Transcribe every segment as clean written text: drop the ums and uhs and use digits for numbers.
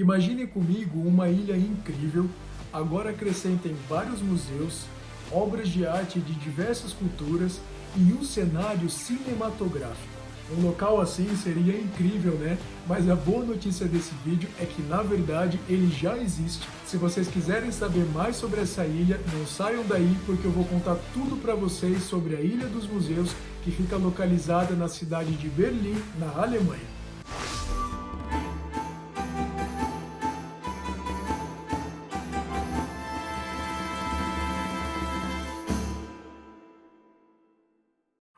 Imagine comigo uma ilha incrível, agora acrescentem vários museus, obras de arte de diversas culturas e um cenário cinematográfico. Um local assim seria incrível, né? Mas a boa notícia desse vídeo é que na verdade ele já existe. Se vocês quiserem saber mais sobre essa ilha, não saiam daí porque eu vou contar tudo para vocês sobre a Ilha dos Museus, que fica localizada na cidade de Berlim, na Alemanha.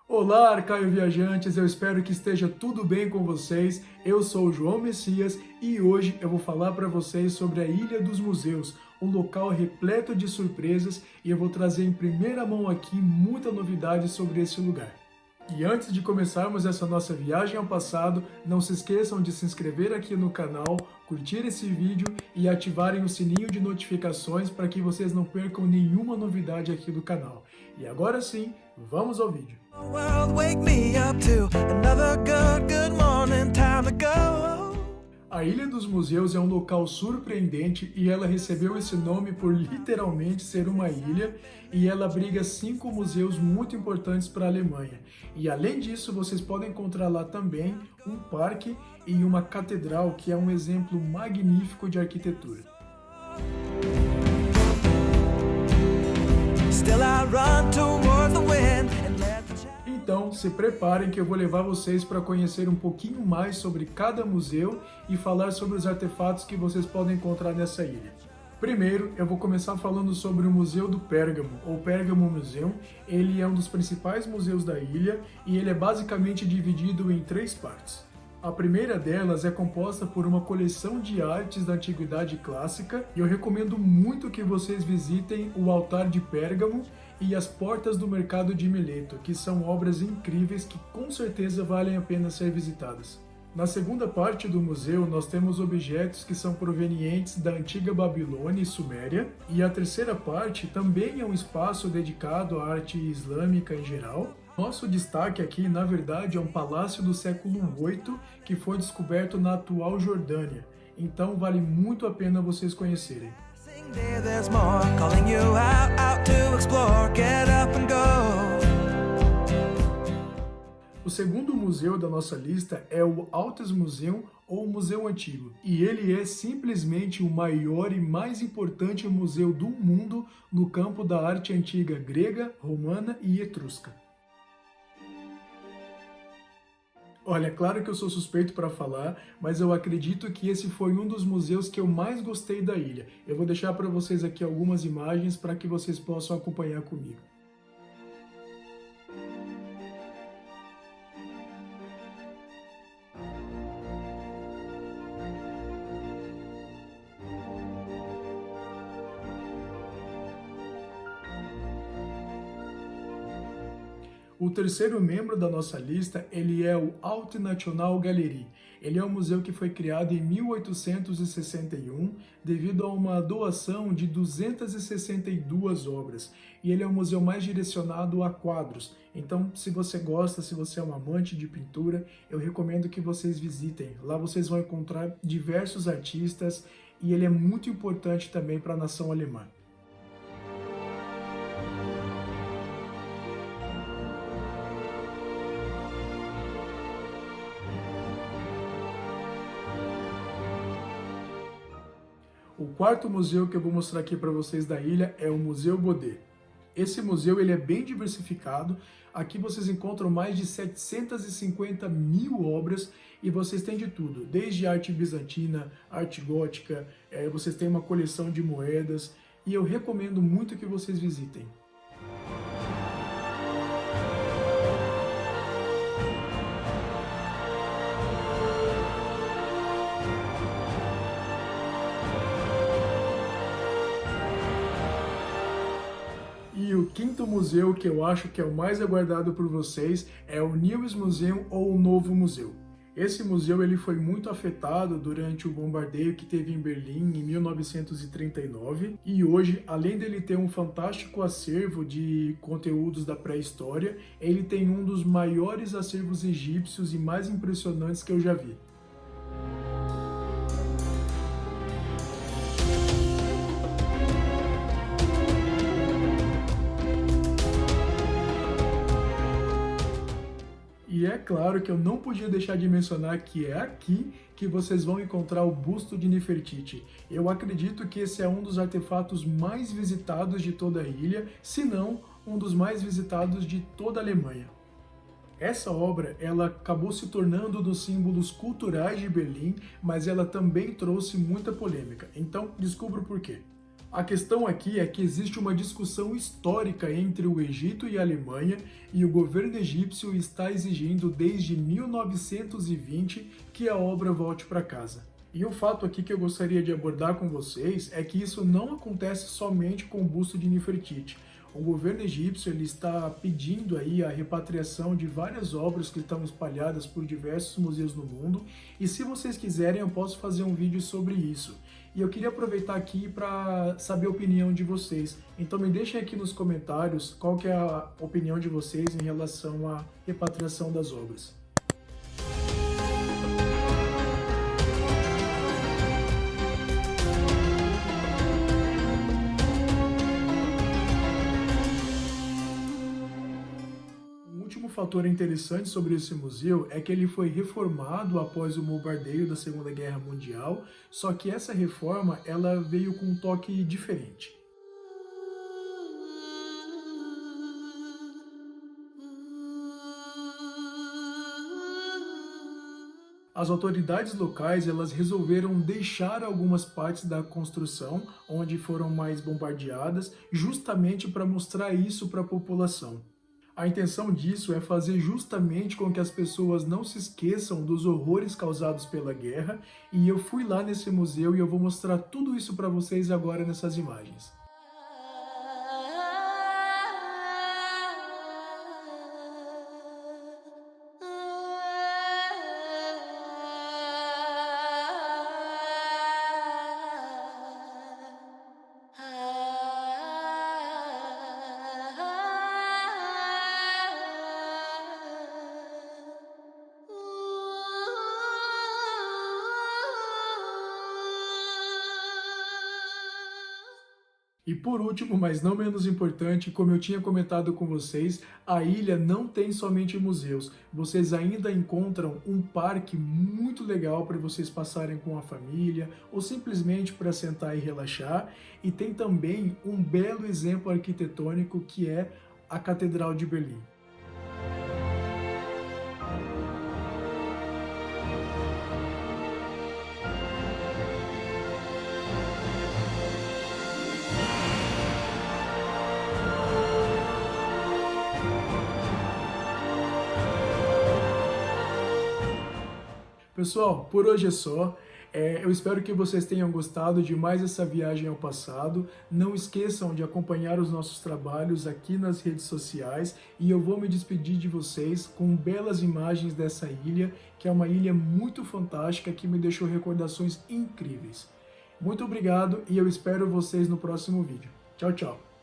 Olá, Arcaio Viajantes, eu espero que esteja tudo bem com vocês. Eu sou o João Messias e hoje eu vou falar para vocês sobre a Ilha dos Museus, um local repleto de surpresas, e eu vou trazer em primeira mão aqui muita novidade sobre esse lugar. E antes de começarmos essa nossa viagem ao passado, não se esqueçam de se inscrever aqui no canal, curtir esse vídeo e ativarem o sininho de notificações para que vocês não percam nenhuma novidade aqui do canal. E agora sim, vamos ao vídeo. A Ilha dos Museus é um local surpreendente e ela recebeu esse nome por literalmente ser uma ilha, e ela abriga 5 museus muito importantes para a Alemanha. E além disso, vocês podem encontrar lá também um parque e uma catedral, que é um exemplo magnífico de arquitetura. Então, se preparem que eu vou levar vocês para conhecer um pouquinho mais sobre cada museu e falar sobre os artefatos que vocês podem encontrar nessa ilha. Primeiro, eu vou começar falando sobre o Museu do Pérgamo, ou Pergamon Museum. Ele é um dos principais museus da ilha e ele é basicamente dividido em 3 partes. A primeira delas é composta por uma coleção de artes da Antiguidade Clássica, e eu recomendo muito que vocês visitem o Altar de Pérgamo e as Portas do Mercado de Mileto, que são obras incríveis que com certeza valem a pena ser visitadas. Na segunda parte do museu, nós temos objetos que são provenientes da antiga Babilônia e Suméria, e a terceira parte também é um espaço dedicado à arte islâmica em geral. Nosso destaque aqui, na verdade, é um palácio do século VIII que foi descoberto na atual Jordânia, então vale muito a pena vocês conhecerem. O segundo museu da nossa lista é o Altes Museum, ou Museu Antigo, e ele é simplesmente o maior e mais importante museu do mundo no campo da arte antiga grega, romana e etrusca. Olha, claro que eu sou suspeito para falar, mas eu acredito que esse foi um dos museus que eu mais gostei da ilha. Eu vou deixar para vocês aqui algumas imagens para que vocês possam acompanhar comigo. O terceiro membro da nossa lista, ele é o Alte National Galerie. Ele é um museu que foi criado em 1861 devido a uma doação de 262 obras. E ele é um museu mais direcionado a quadros. Então, se você gosta, se você é um amante de pintura, eu recomendo que vocês visitem. Lá vocês vão encontrar diversos artistas e ele é muito importante também para a nação alemã. O quarto museu que eu vou mostrar aqui para vocês da ilha é o Museu Baudet. Esse museu ele é bem diversificado. Aqui vocês encontram mais de 750 mil obras e vocês têm de tudo, desde arte bizantina, arte gótica, vocês têm uma coleção de moedas, e eu recomendo muito que vocês visitem. E o quinto museu, que eu acho que é o mais aguardado por vocês, é o Neues Museum, ou o Novo Museu. Esse museu ele foi muito afetado durante o bombardeio que teve em Berlim em 1939, e hoje, além dele ter um fantástico acervo de conteúdos da pré-história, ele tem um dos maiores acervos egípcios e mais impressionantes que eu já vi. é claro que eu não podia deixar de mencionar que é aqui que vocês vão encontrar o busto de Nefertiti. Eu acredito que esse é um dos artefatos mais visitados de toda a ilha, se não um dos mais visitados de toda a Alemanha. Essa obra, ela acabou se tornando um dos símbolos culturais de Berlim, mas ela também trouxe muita polêmica. Então, descubra o porquê. A questão aqui é que existe uma discussão histórica entre o Egito e a Alemanha, e o governo egípcio está exigindo desde 1920 que a obra volte para casa. E o fato aqui que eu gostaria de abordar com vocês é que isso não acontece somente com o busto de Nefertiti. O governo egípcio ele está pedindo aí a repatriação de várias obras que estão espalhadas por diversos museus no mundo, e se vocês quiserem eu posso fazer um vídeo sobre isso. E eu queria aproveitar aqui para saber a opinião de vocês. Então me deixem aqui nos comentários qual que é a opinião de vocês em relação à repatriação das obras. Um fator interessante sobre esse museu é que ele foi reformado após o bombardeio da Segunda Guerra Mundial, só que essa reforma ela veio com um toque diferente. As autoridades locais elas resolveram deixar algumas partes da construção onde foram mais bombardeadas, justamente para mostrar isso para a população. A intenção disso é fazer justamente com que as pessoas não se esqueçam dos horrores causados pela guerra, e eu fui lá nesse museu e eu vou mostrar tudo isso para vocês agora nessas imagens. E por último, mas não menos importante, como eu tinha comentado com vocês, a ilha não tem somente museus. Vocês ainda encontram um parque muito legal para vocês passarem com a família ou simplesmente para sentar e relaxar. E tem também um belo exemplo arquitetônico que é a Catedral de Berlim. Pessoal, por hoje é só. Eu espero que vocês tenham gostado de mais essa viagem ao passado. Não esqueçam de acompanhar os nossos trabalhos aqui nas redes sociais e eu vou me despedir de vocês com belas imagens dessa ilha, que é uma ilha muito fantástica que me deixou recordações incríveis. Muito obrigado e eu espero vocês no próximo vídeo. Tchau, tchau!